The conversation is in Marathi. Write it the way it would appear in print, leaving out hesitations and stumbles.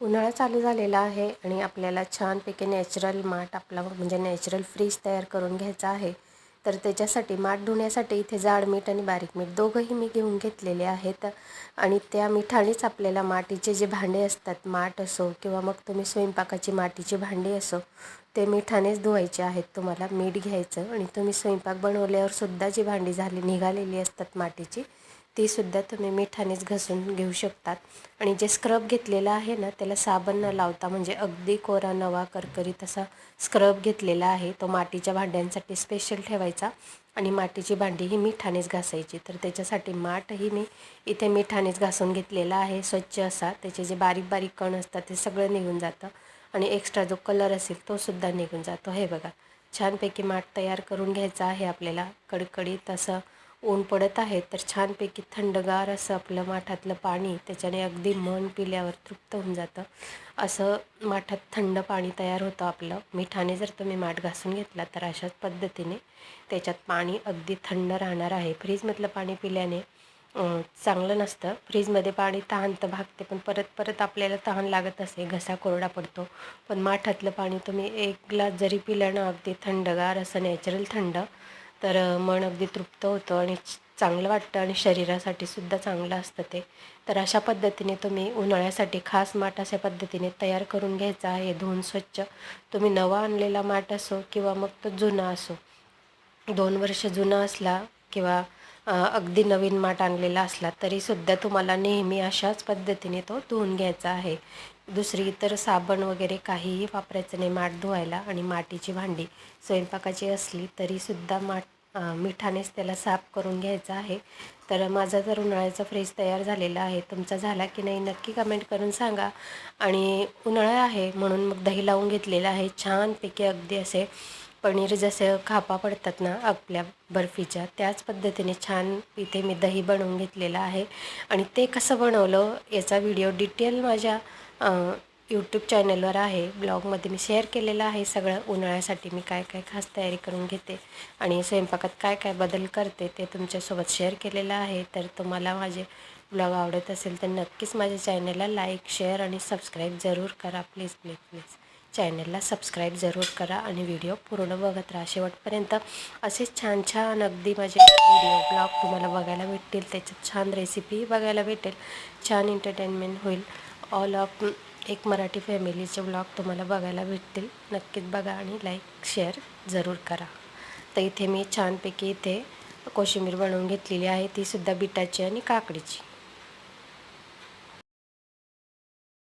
उन्हाळा चालू झालेला आहे आणि आपल्याला छानपैकी नॅचरल माठ आपला म्हणजे नॅचरल फ्रीज तयार करून घ्यायचा आहे. तर त्याच्यासाठी माठ धुण्यासाठी इथे जाड मीठ आणि बारीक मीठ दोघंही मी घेऊन घेतलेले आहेत आणि त्या मिठानेच आपल्याला मातीचे जे भांडे असतात, माठ असो किंवा मग तुम्ही स्वयंपाकाची मातीची भांडी असो, ते मिठानेच धुवायचे आहेत. तुम्हाला मीठ घ्यायचं आणि तुम्ही स्वयंपाक बनवल्यावर सुद्धा जी भांडी निघालेली असतात मातीची, तीसुद्धा तुम्ही मिठानेच घासून घेऊ शकतात. आणि जे स्क्रब घेतलेला आहे ना, त्याला साबण न लावता म्हणजे अगदी कोरा नवा करकरीत असा स्क्रब घेतलेला आहे. तो मातीच्या भांड्यांसाठी स्पेशल ठेवायचा आणि मातीची भांडी ही मिठानेच घासायची. तर त्याच्यासाठी माठही मी इथे मिठानेच घासून घेतलेला आहे स्वच्छ असा. त्याचे जे बारीक बारीक कण असतात ते सगळं निघून जातं आणि एक्स्ट्रा जो कलर असेल तो सुद्धा निघून जातो. हे बघा, छानपैकी माठ तयार करून घ्यायचा आहे आपल्याला. कडकडीत असं ऊन पडत आहे तर छानपैकी थंडगार असं आपलं माठातलं पाणी, त्याच्याने अगदी मन पिल्यावर तृप्त होऊन जातं. असं माठात थंड पाणी तयार होतं आपलं. मिठाने जर तुम्ही माठ घासून घेतला तर अशाच पद्धतीने त्याच्यात पाणी अगदी थंड राहणार आहे. फ्रीजमधलं पाणी पिल्याने चांगलं नसतं. फ्रीजमध्ये पाणी तहान तर भागते, पण परत परत आपल्याला तहान लागत असे, घसा कोरडा पडतो. पण माठातलं पाणी तुम्ही एक ग्लास जरी पिलं ना, अगदी थंडगार असं नॅचरल थंड, तर मन अगदी तृप्त होतं आणि चांगलं वाटतं आणि शरीरासाठी सुद्धा चांगलं असतं ते. तर अशा पद्धतीने तुम्ही उन्हाळ्यासाठी खास माठ अशा पद्धतीने तयार करून घ्यायचा आहे, धुवून स्वच्छ. तुम्ही नवा आणलेला माठ असो किंवा मग तो जुना असो, 2 वर्ष जुना असला किंवा अगदी नवीन माठ आणलेला असला तरीसुद्धा तुम्हाला नेहमी अशाच पद्धतीने तो धुवून घ्यायचा आहे. दुसरी इतर साबण वगैरे काहीही वापरायचं नाही माठ धुवायला. आणि मातीची भांडी स्वयंपाकाची असली तरीसुद्धा मिठानेच त्याला साफ करून घ्यायचं आहे. तर माझा तर उन्हाळ्याचा फ्रीज तयार झालेला आहे. तुमचा झाला की नाही नक्की कमेंट करून सांगा. आणि उन्हाळा आहे म्हणून मग दही लावून घेतलेलं आहे छानपैकी. अगदी असे पनीर जसे खापा पडतात ना आपल्या बर्फीच्या, त्याच पद्धतीने छान इथे मी दही बनवून घेतलेलं आहे. आणि ते कसं बनवलं याचा व्हिडिओ डिटेल माझ्या यूट्यूब चॅनलवर आहे. ब्लॉगमध्ये मी शेअर केलेलं आहे सगळं. उन्हाळ्यासाठी मी काय काय खास तयारी करून घेते आणि स्वयंपाकात काय काय बदल करते ते तुमच्यासोबत शेअर केलेलं आहे. तर तुम्हाला माझे ब्लॉग आवडत असेल तर नक्कीच माझ्या चॅनलला लाईक, शेअर आणि सबस्क्राईब जरूर करा. प्लीज प्लीज प्लीज चॅनलला सबस्क्राईब जरूर करा आणि व्हिडिओ पूर्ण बघत राहा शेवटपर्यंत. असेच छान छान अगदी माझे व्हिडिओ ब्लॉग तुम्हाला बघायला भेटतील. त्याच्यात छान रेसिपी बघायला भेटेल, छान एंटरटेनमेंट होईल. ऑल ऑफ एक मराठी फॅमिलीचे ब्लॉग तुम्हाला बघायला भेटतील. नक्कीच बघा आणि लाईक शेअर जरूर करा. तर इथे मी छानपैकी इथे कोशिंबीर बनवून घेतलेली आहे, तीसुद्धा बिटाची आणि काकडीची.